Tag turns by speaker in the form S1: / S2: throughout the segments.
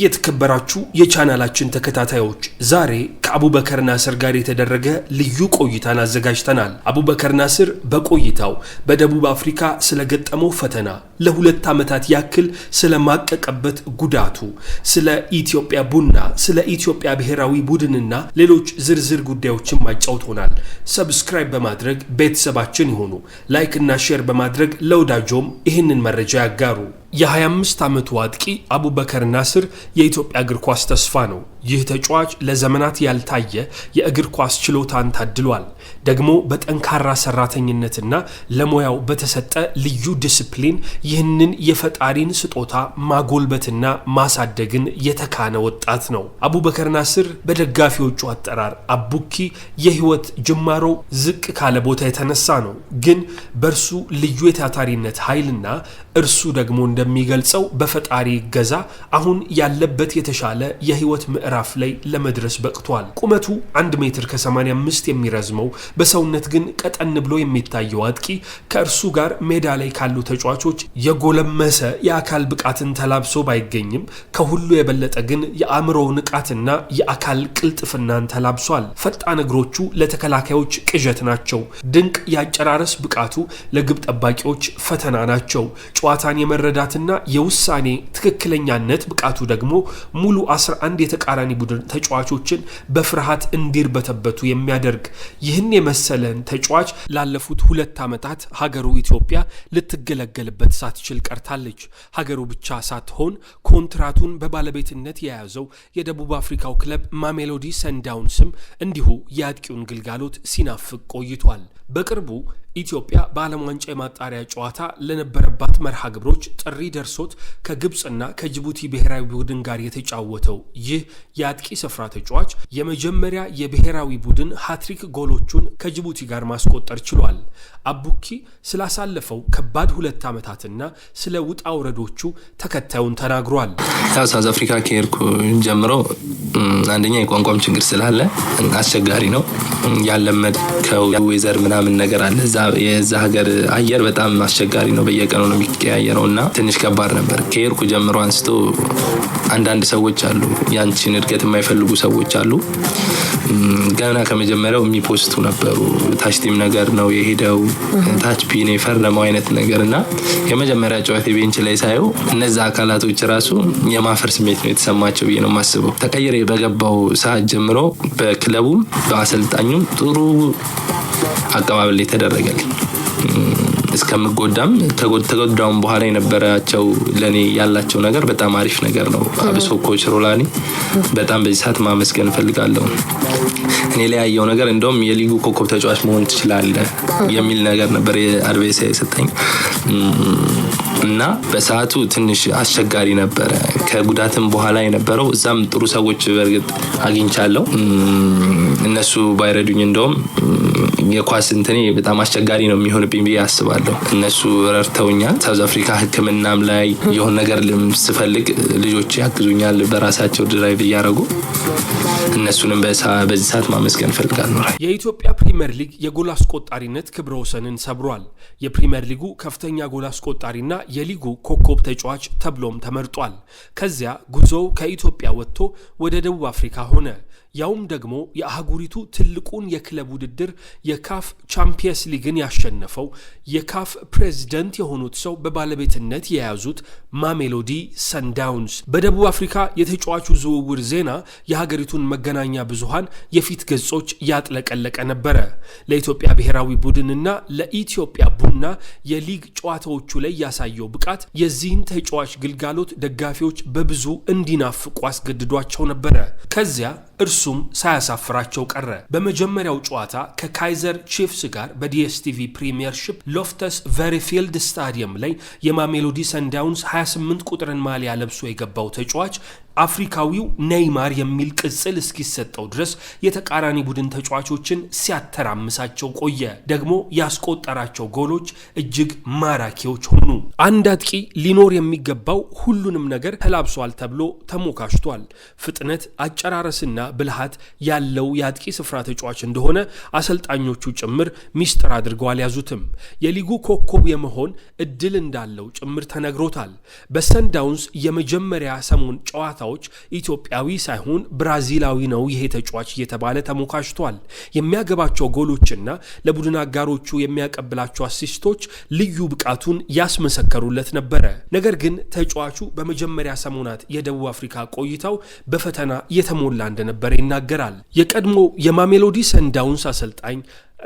S1: የተከበራችሁ የቻናላችን ተከታታዮች ዛሬ ከአቡበከር ናስር ጋር የተደረገ ልዩ ቆይታን አዘጋጅተናል። አቡበከር ናስር በቆይታው በደቡብ አፍሪካ ስለገጠመው ፈተና፣ ለሁለት ዓመታት ያክል ስለማቀቀበት ጉዳቱ፣ ስለ ኢትዮጵያ ቡና፣ ስለ ኢትዮጵያ ብሔራዊ ቡድንና ሌሎች ዝርዝር ጉዳዮችን ማጫውቶናል። ሰብስክራይብ በማድረግ ቤተሰባችን ይሁኑ። ላይክ እና ሼር በማድረግ ለወዳጆም ይህንን መረጃ ያጋሩ። የ25 ዓመቱ አጥቂ አቡበከር ናስር የኢትዮጵያ እግር ኳስ ተስፋ ነው። ይህ ተጫዋች ለዘመናት ያልታየ የእግር ኳስ ችሎታን ታድሏል። ደግሞ በጠንካራ ሰራተኝነትና ለሙያው በተሰጠ ልዩ ዲስፕሊን ይህንን የፈጣሪን ስጦታ ማጎልበትና ማሳደግን የተካነ ወጣት ነው። አቡበከር ናስር በደጋፊዎቹ አጠራር አቡኪ የህይወት ጅማሮ ዝቅ ካለ ቦታ የተነሳ ነው። ግን በርሱ ልዩ የታታሪነት ኃይልና እርሱ ደግሞ እንደሚገልጸው በፈጣሪ ገዛ አሁን ያለበት የተሻለ የህይወት ምዕራፍ ላይ ለመድረስ በቅቷል። ቁመቱ 1 ሜትር ከ85 የሚረዝመው በሰውነት ግን ቀጠን ብሎ የሚታየው አጥቂ ከእርሱ ጋር ሜዳ ላይ ካሉ ተጫዋቾች የጎለመሰ የአካል ብቃትን ተላብሶ ባይገኝም ከሁሉ የበለጠ ግን የአእምሮ ንቃትና የአካል ቅልጥፍናን ተላብሷል። ፈጣን እግሮቹ ለተከላካዮች ቅዠት ናቸው። ድንቅ ያጨራረስ ብቃቱ ለግብ ጠባቂዎች ፈተና ናቸው። ጨዋታን የመረዳትና የውሳኔ ትክክለኛነት ብቃቱ ደግሞ ሙሉ 11 የተቃራኒ ቡድን ተጫዋቾችን በፍርሃት እንዲርበተበቱ የሚያደርግ። ይህን የመሰለን ተጫዋች ላለፉት 2 ዓመታት ሀገሩ ኢትዮጵያ ልትገለገልበት ሳትችል ቀርታለች። ሀገሩ ብቻ ሳትሆን ኮንትራቱን በባለቤትነት የያዘው የደቡብ አፍሪካው ክለብ ማሜሎዲ ሰንዳውንስም እንዲሁ የአጥቂውን ግልጋሎት ሲናፍቅ ቆይቷል። በቅርቡ ኢትዮጵያ በዓለም ዋንጫ የማጣሪያ ጨዋታ ለነበረባት መርሃ ግብሮች ጥሪ ደርሶት ከግብፅና ከጅቡቲ ብሔራዊ ቡድን ጋር የተጫወተው ይህ የአጥቂ ስፍራ ተጫዋች የመጀመሪያ የብሔራዊ ቡድን ሃትሪክ ጎሎቹን ከጅቡቲ ጋር ማስቆጠር ችሏል። አቡኪ ስላሳለፈው ከባድ 2 ዓመታትና ስለ ውጣ ውረዶቹ ተከታዩን ተናግሯል።
S2: ሳውዝ አፍሪካ ከሄድኩ ጀምሮ አንደኛ የቋንቋም ችግር ስላለ አስቸጋሪ ነው። ያለመድከው ዌዘር ምናምን ነገር አለ። የዛ ሀገር አየር በጣም አስቸጋሪ ነው። በየቀኑ ነው የሚቀያየረውና ትንሽ ከባድ ነበር። ከሄድኩ ጀምሮ አንስቶ አንዳንድ ሰዎች አሉ፣ ያንቺን እድገት የማይፈልጉ ሰዎች አሉ። ገና ከመጀመሪያው የሚፖስቱ ነበሩ። ታች ቲም ነገር ነው የሄደው፣ ታች ፒ ነው የፈረመው አይነት ነገርና የመጀመሪያ ጨዋታ ቤንች ላይ ሳየው እነዛ አካላቶች ራሱ የማፈር ስሜት ነው የተሰማቸው ብዬ ነው የማስበው። ተቀይሬ በገባው ሰዓት ጀምሮ በክለቡም በአሰልጣኙም ጥሩ አቀባበል የተደረገልኝ እስከምጎዳም ተጎዳውን በኋላ የነበራቸው ለኔ ያላቸው ነገር በጣም አሪፍ ነገር ነው። አብሶ ኮች ሮላኒ በጣም በዚህ ሰዓት ማመስገን ፈልጋለሁ። እኔ ላይ ያየው ነገር እንደውም የሊጉ ኮከብ ተጫዋች መሆን ትችላለህ የሚል ነገር ነበር የአድቫይስ የሰጠኝ እና በሰዓቱ ትንሽ አስቸጋሪ ነበር። ከጉዳትም በኋላ የነበረው እዛም ጥሩ ሰዎች በርግጥ አግኝቻለሁ። እነሱ ባይረዱኝ እንደውም የኳስ እንትኔ በጣም አስቸጋሪ ነው የሚሆንብኝ ብዬ አስባለሁ። እነሱ ረድተውኛል። ሳውዝ አፍሪካ ሕክምናም ላይ የሆነ ነገር ስፈልግ ልጆች ያግዙኛል በራሳቸው ድራይቭ እያደረጉ። እነሱንም በዚህ ሰዓት ማመስገን ፈልጋለሁ።
S1: የኢትዮጵያ ፕሪሚየር ሊግ የጎል አስቆጣሪነት ክብረ ወሰንን ሰብሯል። የፕሪሚየር ሊጉ ከፍተኛ ጎል አስቆጣሪና የሊጉ ኮከብ ተጫዋች ተብሎም ተመርጧል። ከዚያ ጉዞው ከኢትዮጵያ ወጥቶ ወደ ደቡብ አፍሪካ ሆነ። ያውም ደግሞ የአህጉሪቱ ትልቁን የክለብ ውድድር የካፍ ቻምፒየንስ ሊግን ያሸነፈው የካፍ ፕሬዝዳንት የሆኑት ሰው በባለቤትነት የያዙት ማሜሎዲ ሰንዳውንስ። በደቡብ አፍሪካ የተጫዋቹ ዝውውር ዜና የሀገሪቱን መገናኛ ብዙሃን የፊት ገጾች ያጥለቀለቀ ነበረ። ለኢትዮጵያ ብሔራዊ ቡድንና ለኢትዮጵያ ቡና የሊግ ጨዋታዎቹ ላይ ያሳየው ብቃት የዚህን ተጫዋች ግልጋሎት ደጋፊዎች በብዙ እንዲናፍቁ አስገድዷቸው ነበረ። ከዚያ እርሱም ሳያሳፍራቸው ቀረ። በመጀመሪያው ጨዋታ ከካይዘር ቺፍስ ጋር በዲኤስቲቪ ፕሪሚየርሺፕ ሎፍተስ ቬሪፊልድ ስታዲየም ላይ የማሜሎዲ ሰንዳውንስ 28 ቁጥርን ማሊያ ለብሶ የገባው ተጫዋች አፍሪካዊው ኔይማር የሚል ቅጽል እስኪሰጠው ድረስ የተቃራኒ ቡድን ተጫዋቾችን ሲያተራምሳቸው ቆየ። ደግሞ ያስቆጠራቸው ጎሎች እጅግ ማራኪዎች ሆኑ። አንድ አጥቂ ሊኖር የሚገባው ሁሉንም ነገር ተላብሷል ተብሎ ተሞካሽቷል። ፍጥነት፣ አጨራረስና ብልሃት ያለው የአጥቂ ስፍራ ተጫዋች እንደሆነ አሰልጣኞቹ ጭምር ሚስጥር አድርገው አልያዙትም። የሊጉ ኮከብ የመሆን እድል እንዳለው ጭምር ተነግሮታል። በሰንዳውንስ የመጀመሪያ ሰሞን ጨዋታ ሚዲያዎች ኢትዮጵያዊ ሳይሆን ብራዚላዊ ነው ይሄ ተጫዋች እየተባለ ተሞካሽቷል። የሚያገባቸው ጎሎችና ለቡድን አጋሮቹ የሚያቀብላቸው አሲስቶች ልዩ ብቃቱን ያስመሰከሩለት ነበር። ነገር ግን ተጫዋቹ በመጀመሪያ ሰሞናት የደቡብ አፍሪካ ቆይታው በፈተና የተሞላ እንደነበር ይናገራል። የቀድሞ የማሜሎዲ ሰንዳውንስ አሰልጣኝ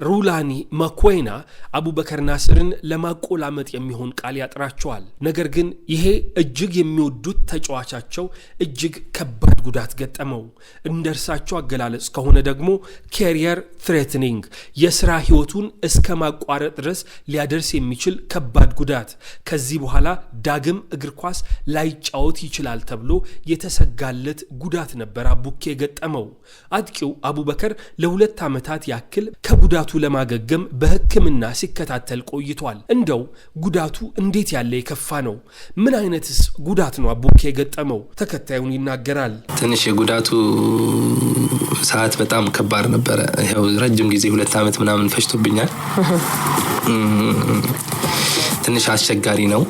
S1: ሩላኒ ማኮይና አቡበከር ናስርን ለማቆላመጥ የሚሆን ቃል ያጥራቸዋል። ነገር ግን ይሄ እጅግ የሚወዱት ተጫዋቻቸው እጅግ ከባድ ጉዳት ገጠመው። እንደርሳቸው አገላለጽ ከሆነ ደግሞ ካሪየር ትሬትኒንግ የሥራ ሕይወቱን እስከ ማቋረጥ ድረስ ሊያደርስ የሚችል ከባድ ጉዳት፣ ከዚህ በኋላ ዳግም እግር ኳስ ላይጫወት ይችላል ተብሎ የተሰጋለት ጉዳት ነበር አቡኬ ገጠመው። አጥቂው አቡበከር ለ2 ዓመታት ያክል ከጉዳቱ ለማገገም በሕክምና ሲከታተል ቆይቷል። እንደው ጉዳቱ እንዴት ያለ የከፋ ነው? ምን አይነትስ ጉዳት ነው አቡኬ የገጠመው? ተከታዩን ይናገራል።
S2: ትንሽ የጉዳቱ ሰዓት በጣም ከባድ ነበረ። ይሄው ረጅም ጊዜ 2 ዓመት ምናምን ፈጅቶብኛል። ትንሽ አስቸጋሪ ነው።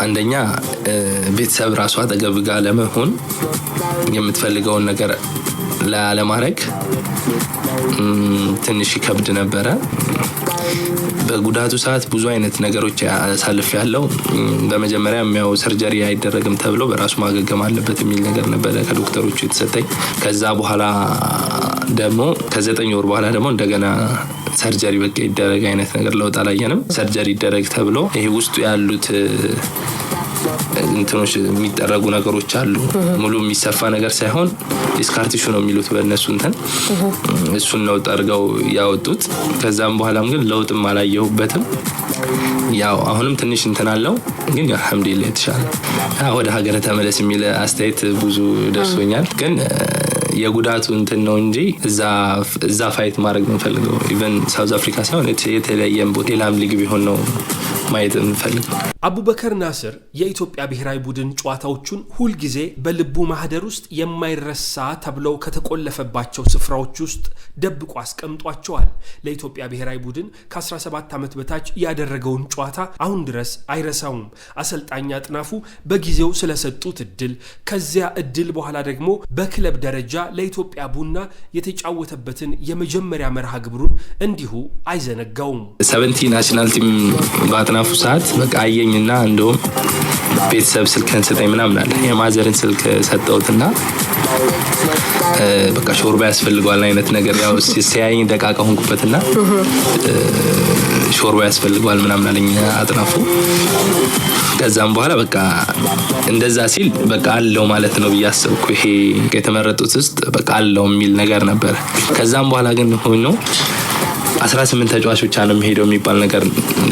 S2: አንደኛ ቤተሰብ ራሷ አጠገብ ጋር ለመሆን የምትፈልገውን ነገር ለማድረግ ትንሽ ይከብድ ነበረ። በጉዳቱ ሰዓት ብዙ አይነት ነገሮች አሳልፍ ያለው በመጀመሪያ የሚያው ሰርጀሪ አይደረግም ተብሎ በራሱ ማገገም አለበት የሚል ነገር ነበር ከዶክተሮቹ የተሰጠኝ። ከዛ በኋላ ደግሞ ከ9 ወር በኋላ ደግሞ እንደገና ሰርጀሪ በቃ ይደረግ አይነት ነገር ለውጥ አላየንም። ሰርጀሪ ይደረግ ተብሎ ይሄ ውስጡ ያሉት እንትኖች የሚደረጉ ነገሮች አሉ። ሙሉ የሚሰፋ ነገር ሳይሆን ዲስካርቲሹ ነው የሚሉት በእነሱ እንትን እሱን ነው ጠርገው ያወጡት። ከዛም በኋላም ግን ለውጥም አላየሁበትም። ያው አሁንም ትንሽ እንትን አለው ግን አልሐምዱሊላህ የተሻለ ወደ ሀገር ተመለስ የሚል አስተያየት ብዙ ደርሶኛል። ግን የጉዳቱ እንትን ነው እንጂ እዛ ፋይት ማድረግ ነው ፈልገው ኢቨን ሳውዝ አፍሪካ ሳይሆን የተለየም ሌላም ሊግ ቢሆን ነው ማየት እንፈልገው።
S1: አቡበከር ናስር የኢትዮጵያ ብሔራዊ ቡድን ጨዋታዎቹን ሁል ጊዜ በልቡ ማህደር ውስጥ የማይረሳ ተብለው ከተቆለፈባቸው ስፍራዎች ውስጥ ደብቆ አስቀምጧቸዋል። ለኢትዮጵያ ብሔራዊ ቡድን ከ17 ዓመት በታች ያደረገውን ጨዋታ አሁን ድረስ አይረሳውም። አሰልጣኝ አጥናፉ በጊዜው ስለሰጡት እድል፣ ከዚያ እድል በኋላ ደግሞ በክለብ ደረጃ ለኢትዮጵያ ቡና የተጫወተበትን የመጀመሪያ መርሃ ግብሩን እንዲሁ አይዘነጋውም።
S2: 70 ናሽናል ቲም በአጥናፉ ሰዓት በቃ አየኝና እንደውም ቤተሰብ ስልክን ሰጠኝ ምናምን አለ። የማዘርን ስልክ ሰጠውትና በቃ ሾርባ ያስፈልገዋል አይነት ነገር ያው ሲያየኝ ደቃቃ ሆንኩበትና ሾርባ ያስፈልገዋል ምናምን አለኝ አጥናፉ። ከዛም በኋላ በቃ እንደዛ ሲል በቃ አለው ማለት ነው ብያሰብኩ። ይሄ የተመረጡት ውስጥ በቃ አለው የሚል ነገር ነበር። ከዛም በኋላ ግን ሆኖ 18 ተጫዋች ብቻ ነው የሚሄደው የሚባል ነገር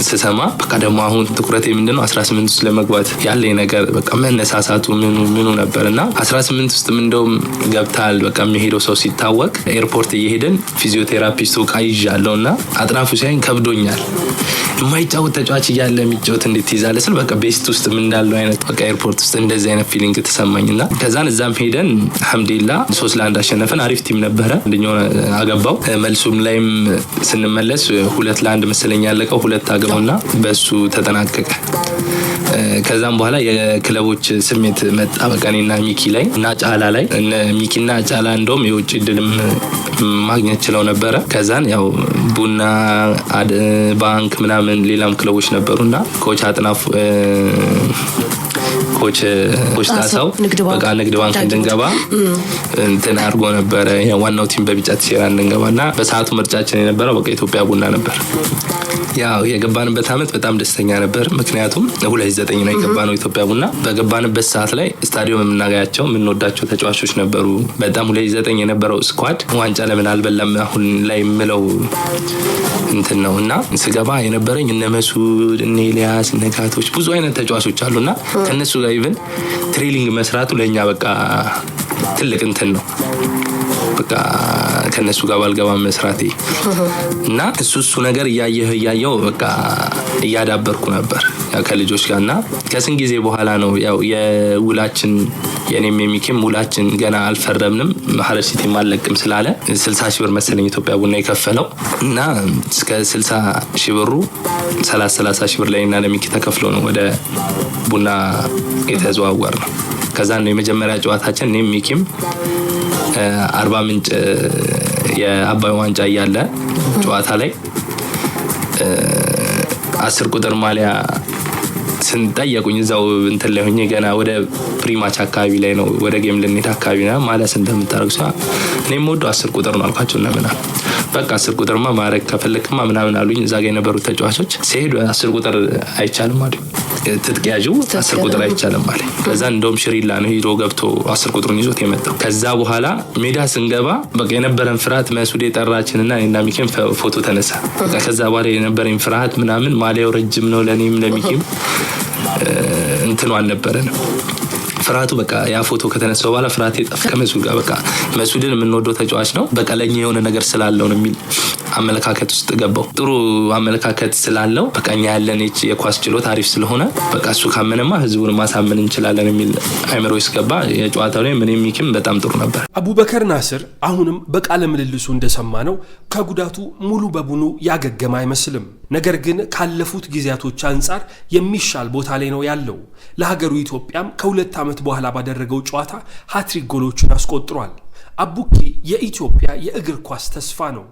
S2: ስሰማ በቃ ደግሞ አሁን ትኩረቴ ምንድነው 18 ውስጥ ለመግባት ያለኝ ነገር በቃ መነሳሳቱ ምኑ ነበርና 18 ውስጥ እንደውም ገብታል በቃ የሚሄደው ሰው ሲታወቅ ኤርፖርት እየሄደን ፊዚዮቴራፒስቱ ቃይዣለውና አጥናፉ ሳይን ከብዶኛል። የማይጫወት ተጫዋች እያለ የሚጫወት እንዴት ይዛለ ስል በቃ ቤስት ውስጥ ምን እንዳለው አይነት በቃ ኤርፖርት ውስጥ እንደዚህ አይነት ፊሊንግ ተሰማኝና ከዛን እዛም ሄደን አልሐምዱሊላህ 3-1 አሸነፈን። አሪፍ ቲም ነበረ። እንደኛው አገባው። መልሱም ላይም ስንመለስ 2-1 መሰለኝ ያለቀው 2 አገባውና በሱ ተጠናቀቀ። ከዛም በኋላ የክለቦች ስሜት መጣ በቃ እኔና ሚኪ ላይ እና ጫላ ላይ ሚኪና ጫላ እንደውም የውጭ ድልም ማግኘት ችለው ነበረ። ከዛን ያው ቡና ባንክ ምናምን ሌላም ክለቦች ነበሩና ኮች አጥናፉ ኮች ታሳው በቃ ንግድ ባንክ እንድንገባ እንትን አድርጎ ነበረ። ዋናው ቲም በቢጫ ተሰራ እንድንገባና በሰዓቱ ምርጫችን የነበረው በቃ ኢትዮጵያ ቡና ነበር። ያው የገባንበት አመት በጣም ደስተኛ ነበር። ምክንያቱም 2009 ነው የገባነው ኢትዮጵያ ቡና። በገባንበት ሰዓት ላይ ስታዲየም የምናጋያቸው የምንወዳቸው ተጫዋቾች ነበሩ። በጣም 2009 የነበረው ስኳድ ዋንጫ ለምን አልበላም አሁን ላይ ምለው እንትን ነውና ስገባ የነበረኝ እነ መስዑድ እነ ኤልያስ እነ ካቶች ብዙ አይነት ተጫዋቾች አሉና ከነሱ ጋር ኢቭን ትሬኒንግ መስራቱ ለኛ በቃ ትልቅ እንትን ነው። በቃ ከነሱ ጋር ባልገባ መስራቴ እና እሱ ነገር ያየው በቃ ያዳበርኩ ነበር ያ ከልጆች ጋርና ከስንት ጊዜ በኋላ ነው ያው የውላችን የኔም የሚኪም ውላችን ገና አልፈረምንም ሐረር ሲቲ ማለቅም ስላለ 60 ሺህ ብር መሰለኝ ኢትዮጵያ ቡና የከፈለው እና እስከ 60 ሺህ ብሩ 30 ሺህ ብር ላይና ለሚኪ ተከፍሎ ነው ወደ ቡና የተዘዋወር ነው ከዛ ነው የመጀመሪያ ጨዋታችን እኔም ሚኪም አርባ ምንጭ የአባይ ዋንጫ ያለ ጨዋታ ላይ 10 ቁጥር ማሊያ ስንጠየቁኝ እዛው እንትን ላይ ሆኜ ገና ወደ ፕሪማች አካባቢ ላይ ነው ወደ ጌም ልንሄድ አካባቢ ነው ማለት እንደምታረጉ ሰው እኔም ወዶ 10 ቁጥር ነው አልኳቸውና ምናምን በቃ 10 ቁጥርማ ማረግ ከፈለክማ ምናምን አሉኝ እዛ ጋር የነበሩ ተጫዋቾች ሲሄዱ 10 ቁጥር አይቻልም አሉ ትጥቂያጁ 10 ቁጥር አይቻልም ማለት ከዛ እንደውም ሽሪላ ነው ሂዶ ገብቶ 10 ቁጥሩን ይዞት የመጣው ከዛ በኋላ ሜዳ ስንገባ በቃ የነበረን ፍርሃት መስኡድ የጠራችንና እኔና ሚኪም ፎቶ ተነሳ በቃ ከዛ በኋላ የነበረን ፍርሃት ምናምን ማሊያው ረጅም ነው ለኔም ለሚኪም እንትኑ አልነበረንም ፍራቱ በቃ ያ ፎቶ ከተነሳው በኋላ ፍራቴ ጠፋ ከመስኡድ ጋር በቃ መስኡድን የምንወደው ተጫዋች ነው በቃ ለኛ የሆነ ነገር ስላለው ነው የሚል አመለካከት ውስጥ ገባው ጥሩ አመለካከት ስላለው በቃኛ ያለን የኳስ ችሎታ አሪፍ ስለሆነ በቃ እሱ ካመነማ ህዝቡን ማሳመን እንችላለን የሚል አይምሮ ይስገባ የጨዋታው ላይ ምንም ሚኪም በጣም ጥሩ ነበር
S1: አቡበከር ናስር አሁንም በቃለ ምልልሱ እንደሰማነው ከጉዳቱ ሙሉ በሙሉ ያገገመ አይመስልም ነገር ግን ካለፉት ጊዜያቶች አንፃር የሚሻል ቦታ ላይ ነው ያለው ለሀገሩ ኢትዮጵያም ከ2 ዓመት በኋላ ባደረገው ጨዋታ ሃትሪክ ጎሎችን አስቆጥሯል አቡኪ የኢትዮጵያ የእግር ኳስ ተስፋ ነው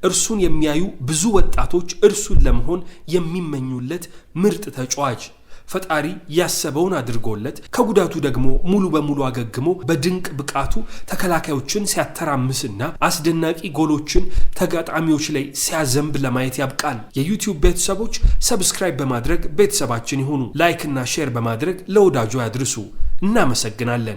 S1: እርሱን የሚያዩ ብዙ ወጣቶች እርሱን ለመሆን የሚመኙለት ምርጥ ተጫዋች ፈጣሪ ያሰበውን አድርጎለት ከጉዳቱ ደግሞ ሙሉ በሙሉ አገግሞ በድንቅ ብቃቱ ተከላካዮችን ሲያተራምስና አስደናቂ ጎሎችን ተጋጣሚዎች ላይ ሲያዘንብ ለማየት ያብቃን የዩቲዩብ ቤተሰቦች ሰብስክራይብ በማድረግ ቤተሰባችን ይሁኑ ላይክ እና ሼር በማድረግ ለወዳጆ ያድርሱ እናመሰግናለን